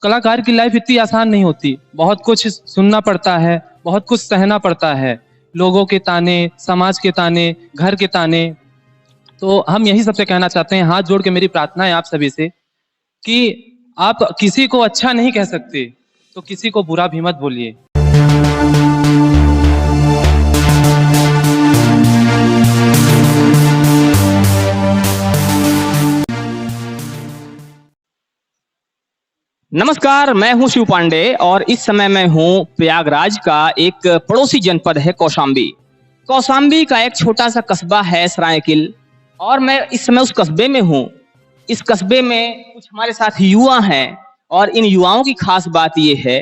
कलाकार की लाइफ इतनी आसान नहीं होती, बहुत कुछ सुनना पड़ता है, बहुत कुछ सहना पड़ता है, लोगों के ताने, समाज के ताने, घर के ताने। तो हम यही सबसे कहना चाहते हैं, हाथ जोड़ के मेरी प्रार्थना है आप सभी से कि आप किसी को अच्छा नहीं कह सकते, तो किसी को बुरा भी मत बोलिए। नमस्कार, मैं हूं शिव पांडे और इस समय मैं हूं प्रयागराज का एक पड़ोसी जनपद है कौशाम्बी। कौशाम्बी का एक छोटा सा कस्बा है सरायकिल और मैं इस समय उस कस्बे में हूं। इस कस्बे में कुछ हमारे साथ युवा हैं और इन युवाओं की खास बात यह है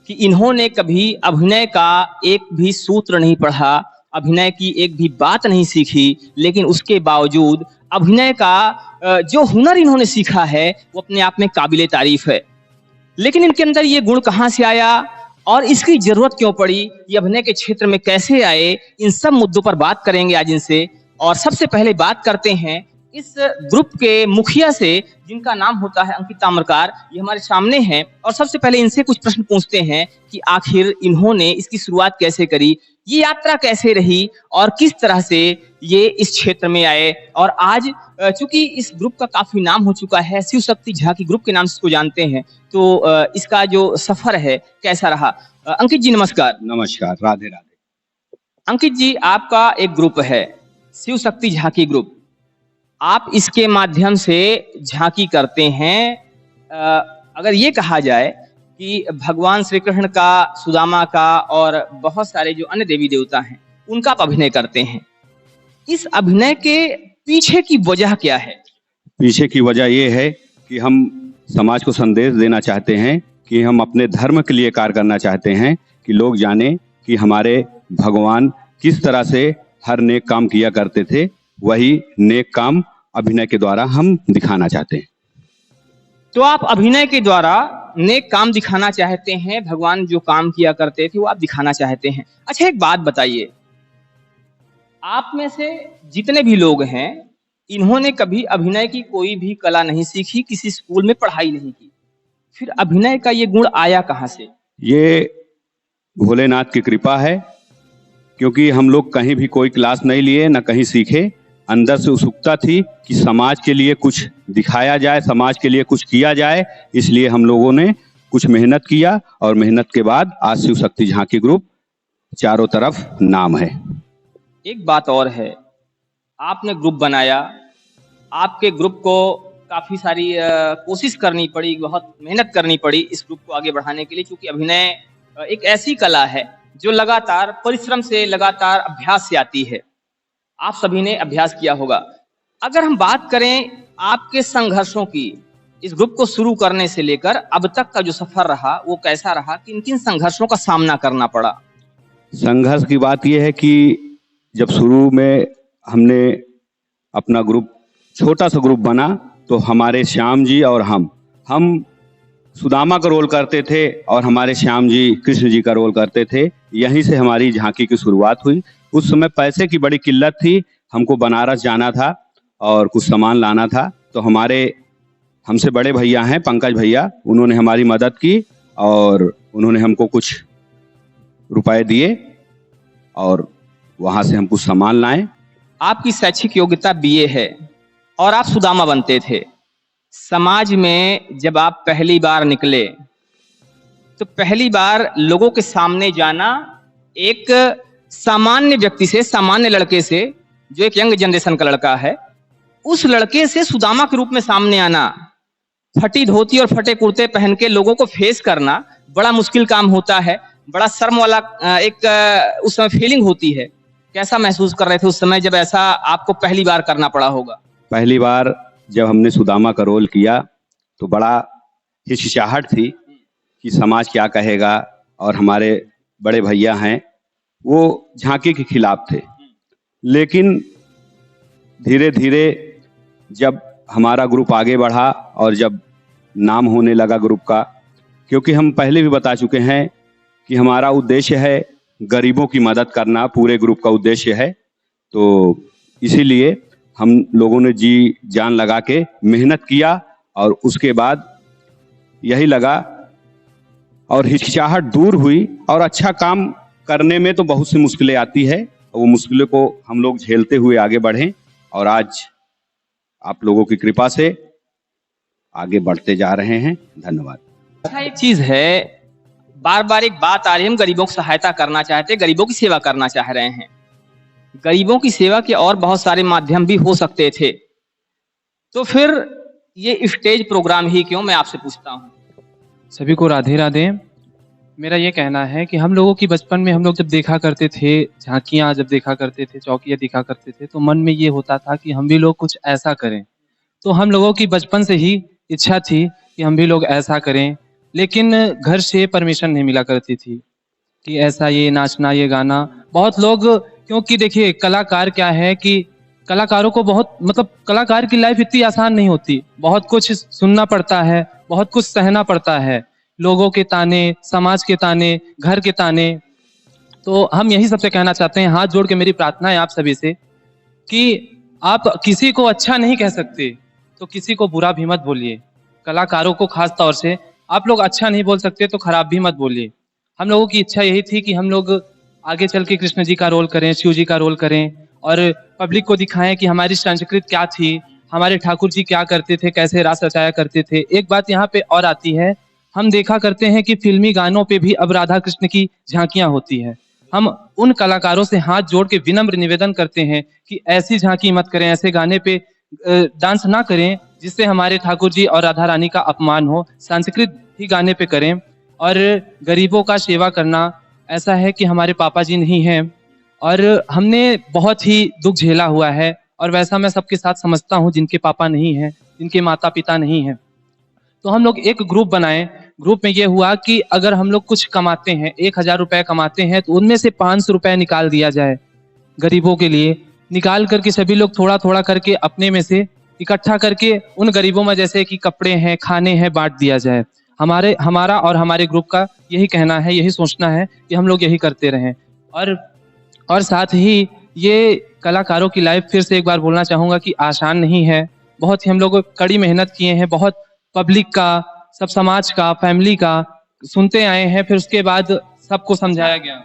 कि इन्होंने कभी अभिनय का एक भी सूत्र नहीं पढ़ा, अभिनय की एक भी बात नहीं सीखी, लेकिन उसके बावजूद अभिनय का जो हुनर इन्होंने सीखा है वो अपने आप में काबिले तारीफ है। लेकिन इनके अंदर ये गुण कहाँ से आया और इसकी जरूरत क्यों पड़ी, ये अभिनय के क्षेत्र में कैसे आए, इन सब मुद्दों पर बात करेंगे आज इनसे। और सबसे पहले बात करते हैं इस ग्रुप के मुखिया से, जिनका नाम होता है अंकित ताम्रकार। ये हमारे सामने हैं और सबसे पहले इनसे कुछ प्रश्न पूछते हैं कि आखिर इन्होंने इसकी शुरुआत कैसे करी, ये यात्रा कैसे रही और किस तरह से ये इस क्षेत्र में आए। और आज चूंकि इस ग्रुप का काफी नाम हो चुका है, शिव शक्ति झांकी ग्रुप के नाम से इसको जानते हैं, तो इसका जो सफर है कैसा रहा। अंकित जी नमस्कार। नमस्कार, राधे राधे। अंकित जी, आपका एक ग्रुप है शिव शक्ति झांकी ग्रुप, आप इसके माध्यम से झांकी करते हैं। अगर ये कहा जाए कि भगवान श्री कृष्ण का, सुदामा का और बहुत सारे जो अन्य देवी देवता हैं उनका आप अभिनय करते हैं, इस अभिनय के पीछे की वजह क्या है? पीछे की वजह ये है कि हम समाज को संदेश देना चाहते हैं कि हम अपने धर्म के लिए कार्य करना चाहते हैं, कि लोग जाने कि हमारे भगवान किस तरह से हर नेक काम किया करते थे। वही नेक काम अभिनय के द्वारा हम दिखाना चाहते हैं। तो आप अभिनय के द्वारा नेक काम दिखाना चाहते हैं, भगवान जो काम किया करते थे वो आप दिखाना चाहते हैं। अच्छा, एक बात बताइए, आप में से जितने भी लोग हैं इन्होंने कभी अभिनय की कोई भी कला नहीं सीखी, किसी स्कूल में पढ़ाई नहीं की, फिर अभिनय का ये गुण आया कहाँ से? ये भोलेनाथ की कृपा है, क्योंकि हम लोग कहीं भी कोई क्लास नहीं लिए, न कहीं सीखे। अंदर से उत्सुकता थी कि समाज के लिए कुछ दिखाया जाए, समाज के लिए कुछ किया जाए, इसलिए हम लोगों ने कुछ मेहनत किया और मेहनत के बाद आज शिव शक्ति झांकी ग्रुप चारों तरफ नाम है। एक बात और है, आपने ग्रुप बनाया, आपके ग्रुप को काफी सारी कोशिश करनी पड़ी, बहुत मेहनत करनी पड़ी इस ग्रुप को आगे बढ़ाने के लिए, क्योंकि अभिनय एक ऐसी कला है जो लगातार परिश्रम से, लगातार अभ्यास से आती है। आप सभी ने अभ्यास किया होगा। अगर हम बात करें आपके संघर्षों की, इस ग्रुप को शुरू करने से लेकर अब तक का जो सफर रहा वो कैसा रहा, किन किन संघर्षों का सामना करना पड़ा? संघर्ष की बात यह है कि जब शुरू में हमने अपना ग्रुप, छोटा सा ग्रुप बना, तो हमारे श्याम जी और हम सुदामा का रोल करते थे और हमारे श्याम जी कृष्ण जी का रोल करते थे। यहीं से हमारी झांकी की शुरुआत हुई। उस समय पैसे की बड़ी किल्लत थी, हमको बनारस जाना था और कुछ सामान लाना था, तो हमसे बड़े भैया हैं पंकज भैया, उन्होंने हमारी मदद की और उन्होंने हमको कुछ रुपए दिए और वहाँ से हम कुछ सामान लाए। आपकी शैक्षिक योग्यता बीए है और आप सुदामा बनते थे। समाज में जब आप पहली बार निकले तो पहली बार लोगों के सामने जाना, एक सामान्य व्यक्ति से, सामान्य लड़के से, जो एक यंग जनरेशन का लड़का है, उस लड़के से सुदामा के रूप में सामने आना, फटी धोती और फटे कुर्ते पहन के लोगों को फेस करना बड़ा मुश्किल काम होता है, बड़ा शर्म वाला एक उस समय फीलिंग होती है। कैसा महसूस कर रहे थे उस समय जब ऐसा आपको पहली बार करना पड़ा होगा? पहली बार जब हमने सुदामा का रोल किया तो बड़ा हिचकिचाहट थी कि समाज क्या कहेगा, और हमारे बड़े भैया हैं वो झांकी के खिलाफ थे। लेकिन धीरे धीरे जब हमारा ग्रुप आगे बढ़ा और जब नाम होने लगा ग्रुप का, क्योंकि हम पहले भी बता चुके हैं कि हमारा उद्देश्य है गरीबों की मदद करना, पूरे ग्रुप का उद्देश्य है, तो इसीलिए हम लोगों ने जी जान लगा के मेहनत किया और उसके बाद यही लगा और हिचकिचाहट दूर हुई और अच्छा काम करने में तो बहुत सी मुश्किलें आती है। वो मुश्किलों को हम लोग झेलते हुए आगे बढ़े और आज आप लोगों की कृपा से आगे बढ़ते जा रहे हैं। धन्यवाद। अच्छा, एक चीज है, बार बार एक बात आ रही है, हम गरीबों की सहायता करना चाहते हैं, गरीबों की सेवा करना चाह रहे हैं। गरीबों की सेवा के और बहुत सारे माध्यम भी हो सकते थे, तो फिर ये स्टेज प्रोग्राम ही क्यों, मैं आपसे पूछता हूँ। सभी को राधे राधे। मेरा ये कहना है कि हम लोगों की बचपन में हम लोग जब देखा करते थे, झांकियाँ जब देखा करते थे, चौकियाँ देखा करते थे, तो मन में ये होता था कि हम भी लोग कुछ ऐसा करें। तो हम लोगों की बचपन से ही इच्छा थी कि हम भी लोग ऐसा करें, लेकिन घर से परमिशन नहीं मिला करती थी कि ऐसा ये नाचना, ये गाना। बहुत लोग, क्योंकि देखिए कलाकार क्या है कि कलाकारों को बहुत मतलब कलाकार की लाइफ इतनी आसान नहीं होती। बहुत कुछ सुनना पड़ता है, बहुत कुछ सहना पड़ता है, लोगों के ताने, समाज के ताने, घर के ताने। तो हम यही सबसे कहना चाहते हैं, हाथ जोड़ के मेरी प्रार्थना है आप सभी से कि आप किसी को अच्छा नहीं कह सकते तो किसी को बुरा भी मत बोलिए। कलाकारों को खास तौर से आप लोग अच्छा नहीं बोल सकते तो खराब भी मत बोलिए। हम लोगों की इच्छा यही थी कि हम लोग आगे चल के कृष्ण जी का रोल करें, शिव जी का रोल करें और पब्लिक को दिखाएं कि हमारी संस्कृति क्या थी, हमारे ठाकुर जी क्या करते थे, कैसे रास रचाया करते थे। एक बात यहाँ पे और आती है, हम देखा करते हैं कि फिल्मी गानों पे भी अब राधा कृष्ण की झांकियां होती है। हम उन कलाकारों से हाथ जोड़ के विनम्र निवेदन करते हैं कि ऐसी झांकी मत करें, ऐसे गाने पे डांस ना करें जिससे हमारे ठाकुर जी और राधा रानी का अपमान हो। संस्कृत ही गाने पे करें। और गरीबों का सेवा करना, ऐसा है कि हमारे पापा जी नहीं हैं और हमने बहुत ही दुख झेला हुआ है, और वैसा मैं सबके साथ समझता हूँ जिनके पापा नहीं हैं, जिनके माता पिता नहीं हैं। तो हम लोग एक ग्रुप बनाए। ग्रुप में ये हुआ कि अगर हम लोग कुछ कमाते हैं, 1,000 रुपए कमाते हैं, तो उनमें से 500 रुपए निकाल दिया जाए गरीबों के लिए। निकाल करके सभी लोग थोड़ा थोड़ा करके अपने में से इकट्ठा करके उन गरीबों में, जैसे कि कपड़े हैं, खाने हैं, बांट दिया जाए। हमारा और हमारे ग्रुप का यही कहना है, यही सोचना है कि हम लोग यही करते रहें। और साथ ही ये कलाकारों की लाइफ, फिर से एक बार बोलना चाहूंगा कि आसान नहीं है। बहुत ही हम लोग कड़ी मेहनत किए हैं, बहुत पब्लिक का, सब समाज का, फैमिली का सुनते आए हैं, फिर उसके बाद सबको समझाया गया।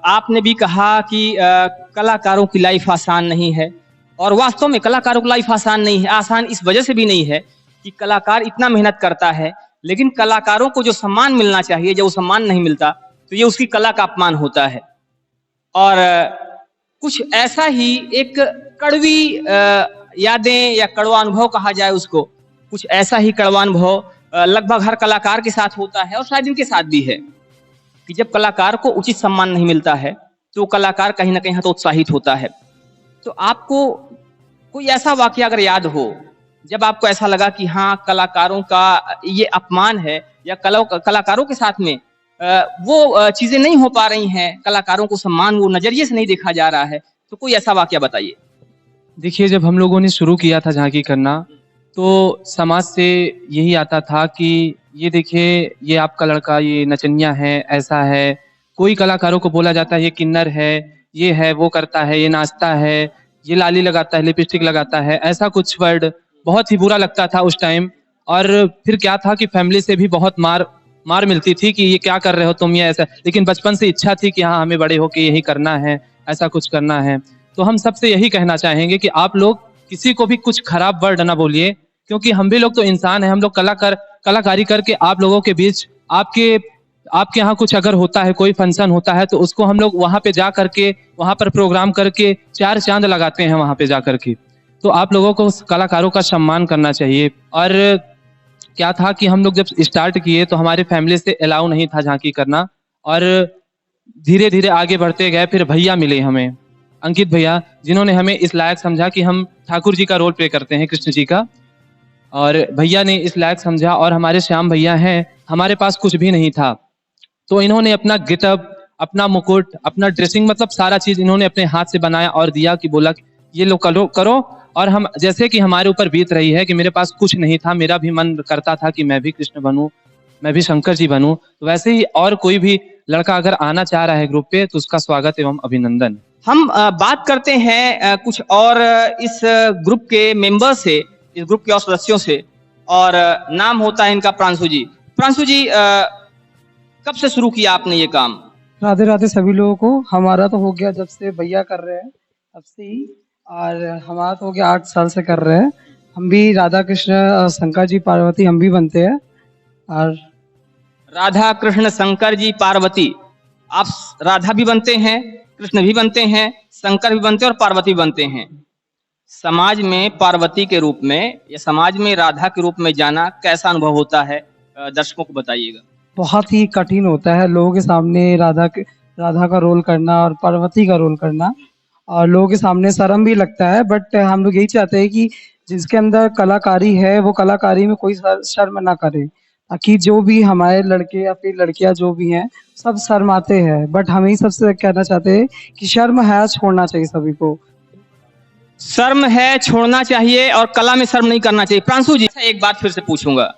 आपने भी कहा कि कलाकारों की लाइफ आसान नहीं है, और वास्तव में कलाकारों की लाइफ आसान नहीं है। आसान इस वजह से भी नहीं है कि कलाकार इतना मेहनत करता है, लेकिन कलाकारों को जो सम्मान मिलना चाहिए, जब वो सम्मान नहीं मिलता तो ये उसकी कला का अपमान होता है। और कुछ ऐसा ही एक कड़वी यादें या कड़वा अनुभव कहा जाए उसको, कुछ ऐसा ही कड़वा अनुभव लगभग हर कलाकार के साथ होता है और शायद इनके साथ भी है कि जब कलाकार को उचित सम्मान नहीं मिलता है तो कलाकार कहीं ना कहीं हतोत्साहित होता है। तो आपको कोई ऐसा वाकया अगर याद हो जब आपको ऐसा लगा कि हाँ, कलाकारों का ये अपमान है, या कलाकारों के साथ में वो चीजें नहीं हो पा रही हैं, कलाकारों को सम्मान वो नजरिए से नहीं देखा जा रहा है, तो कोई ऐसा वाकया बताइए। देखिए, जब हम लोगों ने शुरू किया था झांकी करना, तो समाज से यही आता था कि ये देखिए, ये आपका लड़का, ये नचनिया है, ऐसा है। कोई कलाकारों को बोला जाता है ये किन्नर है, ये है, वो करता है, ये नाचता है, ये लाली लगाता है, लिपस्टिक लगाता है, ऐसा कुछ वर्ड बहुत ही बुरा लगता था उस टाइम। और फिर क्या था कि फैमिली से भी बहुत मार मिलती थी कि ये क्या कर रहे हो तुम, ये ऐसा। लेकिन बचपन से इच्छा थी कि हाँ, हमें बड़े होके यही करना है, ऐसा कुछ करना है। तो हम सबसे यही कहना चाहेंगे कि आप लोग किसी को भी कुछ खराब वर्ड ना बोलिए, क्योंकि हम भी लोग तो इंसान हैं। हम लोग कलाकारी करके आप लोगों के बीच, आपके यहाँ कुछ अगर होता है, कोई फंक्शन होता है, तो उसको हम लोग वहां पे जा करके, वहां पर प्रोग्राम करके 4 चांद लगाते हैं वहां पे जा करके। तो आप लोगों को कलाकारों का सम्मान करना चाहिए। और क्या था कि हम लोग जब स्टार्ट किए तो हमारे फैमिली से अलाउ नहीं था झांकी करना, और धीरे धीरे आगे बढ़ते गए। फिर भैया मिले हमें, अंकित भैया, जिन्होंने हमें इस लायक समझा कि हम ठाकुर जी का रोल प्ले करते हैं, कृष्ण जी का। और भैया ने इस लायक समझा, और हमारे श्याम भैया हैं, हमारे पास कुछ भी नहीं था, तो इन्होंने अपना गेटअप, अपना मुकुट, अपना ड्रेसिंग, मतलब सारा चीज इन्होंने अपने हाथ से बनाया और दिया कि बोला ये लोग करो। और हम, जैसे कि हमारे ऊपर बीत रही है कि मेरे पास कुछ नहीं था, मेरा भी मन करता था कि मैं भी कृष्ण बनूं, मैं भी शंकर जी बनूं। तो वैसे ही और कोई भी लड़का अगर आना चाह रहा है ग्रुप पे, तो उसका स्वागत एवं अभिनंदन। हम बात करते हैं कुछ और इस ग्रुप के मेंबर से, इस ग्रुप के और सदस्यों से, और नाम होता है इनका प्रांशु जी। प्रांशु जी, कब से शुरू किया आपने ये काम? राधे राधे सभी लोगों को। हमारा तो हो गया जब से भैया कर रहे हैं तब से ही, और हमारा तो हो गया 8 साल से कर रहे हैं। हम भी राधा कृष्ण शंकर जी पार्वती हम भी बनते हैं। और राधा कृष्ण शंकर जी पार्वती, आप राधा भी बनते हैं, कृष्ण भी बनते हैं, शंकर भी बनते हैं और पार्वती भी बनते हैं। समाज में पार्वती के रूप में या समाज में राधा के रूप में जाना कैसा अनुभव होता है, दर्शकों को बताइएगा। बहुत ही कठिन होता है लोगों के सामने राधा का रोल करना और पार्वती का रोल करना, और लोगों के सामने शर्म भी लगता है। बट हम लोग यही चाहते हैं कि जिसके अंदर कलाकारी है वो कलाकारी में कोई शर्म ना करे, ताकि जो भी हमारे लड़के या फिर लड़कियां जो भी हैं सब शर्माते हैं। बट हम ही सबसे कहना चाहते हैं कि शर्म है छोड़ना चाहिए सभी को। शर्म है छोड़ना चाहिए और कला में शर्म नहीं करना चाहिए। प्रांशु जी, एक बात फिर से पूछूंगा,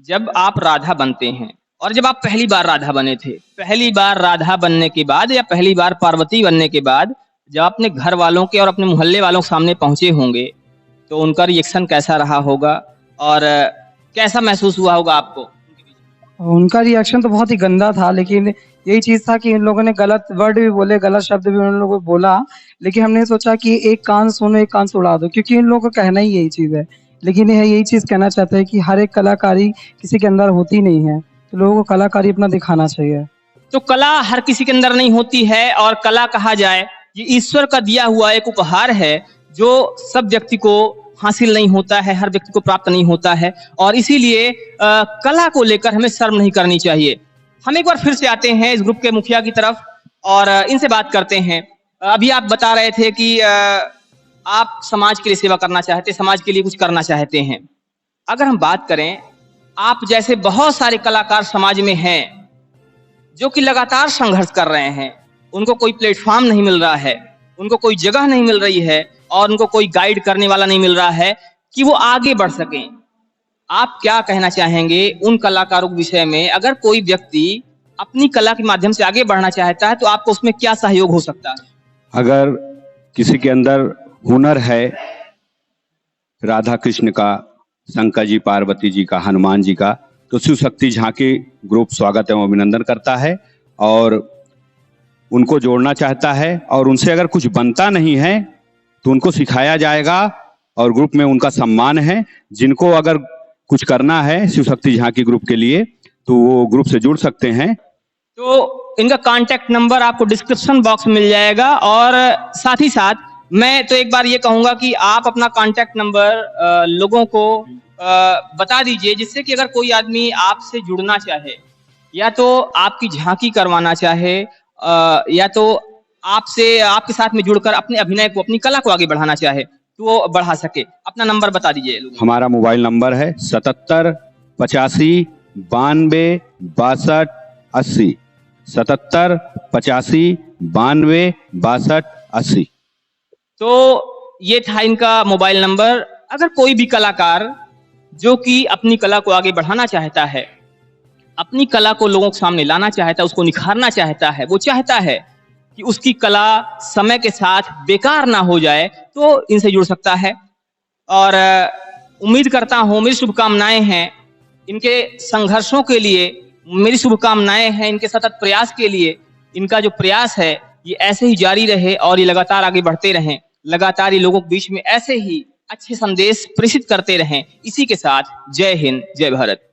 जब आप राधा बनते हैं और जब आप पहली बार राधा बने थे, पहली बार राधा बनने के बाद या पहली बार पार्वती बनने के बाद जब अपने घर वालों के और अपने मोहल्ले वालों के सामने पहुंचे होंगे तो उनका रिएक्शन कैसा रहा होगा और कैसा महसूस हुआ होगा आपको? उनका रिएक्शन तो बहुत ही गंदा था, लेकिन यही चीज था कि इन लोगों ने गलत वर्ड भी बोले, गलत शब्द भी उन लोगों को बोला, लेकिन हमने सोचा कि एक कान सुनो एक कान से उड़ा दो, क्योंकि इन लोगों का कहना ही यही चीज है। लेकिन यह यही चीज कहना चाहते हैं कि हर एक कलाकारी किसी के अंदर होती नहीं है, तो लोगों को कलाकारी अपना दिखाना चाहिए। तो कला हर किसी के अंदर नहीं होती है, और कला कहा जाए ये ईश्वर का दिया हुआ एक उपहार है जो सब व्यक्ति को हासिल नहीं होता है, हर व्यक्ति को प्राप्त नहीं होता है, और इसीलिए कला को लेकर हमें शर्म नहीं करनी चाहिए। हम एक बार फिर से आते हैं इस ग्रुप के मुखिया की तरफ और इनसे बात करते हैं। अभी आप बता रहे थे कि आप समाज के लिए सेवा करना चाहते, समाज के लिए कुछ करना चाहते हैं। अगर हम बात करें, आप जैसे बहुत सारे कलाकार समाज में हैं जो कि लगातार संघर्ष कर रहे हैं, उनको कोई प्लेटफॉर्म नहीं मिल रहा है, उनको कोई जगह नहीं मिल रही है और उनको कोई गाइड करने वाला नहीं मिल रहा है कि वो आगे बढ़ सकें। आप क्या कहना चाहेंगे उन कलाकारों के विषय में? अगर कोई व्यक्ति अपनी कला के माध्यम से आगे बढ़ना चाहता है तो आपको उसमें क्या सहयोग हो सकता है? अगर किसी के अंदर हुनर है राधा कृष्ण का, शंकर जी पार्वती जी का, हनुमान जी का, तो शिव शक्ति झांकी ग्रुप स्वागत एवं अभिनंदन करता है और उनको जोड़ना चाहता है। और उनसे अगर कुछ बनता नहीं है तो उनको सिखाया जाएगा और ग्रुप में उनका सम्मान है। जिनको अगर कुछ करना है शिव शक्ति झांकी ग्रुप के लिए तो वो ग्रुप से जुड़ सकते हैं। तो इनका कांटेक्ट नंबर आपको डिस्क्रिप्शन बॉक्स में मिल जाएगा, और साथ ही साथ मैं तो एक बार ये कहूंगा कि आप अपना कांटेक्ट नंबर लोगों को बता दीजिए, जिससे कि अगर कोई आदमी आपसे जुड़ना चाहे या तो आपकी झांकी करवाना चाहे या तो आपके साथ में जुड़कर अपने अभिनय को, अपनी कला को आगे बढ़ाना चाहे तो वो बढ़ा सके। अपना नंबर बता दीजिए। हमारा मोबाइल नंबर है 77 85 92 62 80, 77 85 92 62 80। तो ये था इनका मोबाइल नंबर। अगर कोई भी कलाकार जो कि अपनी कला को आगे बढ़ाना चाहता है, अपनी कला को लोगों के सामने लाना चाहता है, उसको निखारना चाहता है, वो चाहता है कि उसकी कला समय के साथ बेकार ना हो जाए, तो इनसे जुड़ सकता है। और उम्मीद करता हूँ, मेरी शुभकामनाएं हैं इनके संघर्षों के लिए, मेरी शुभकामनाएं हैं इनके सतत प्रयास के लिए। इनका जो प्रयास है ये ऐसे ही जारी रहे और ये लगातार आगे बढ़ते रहें, लगातार ये लोगों के बीच में ऐसे ही अच्छे संदेश प्रेषित करते रहें। इसी के साथ जय हिंद, जय भारत।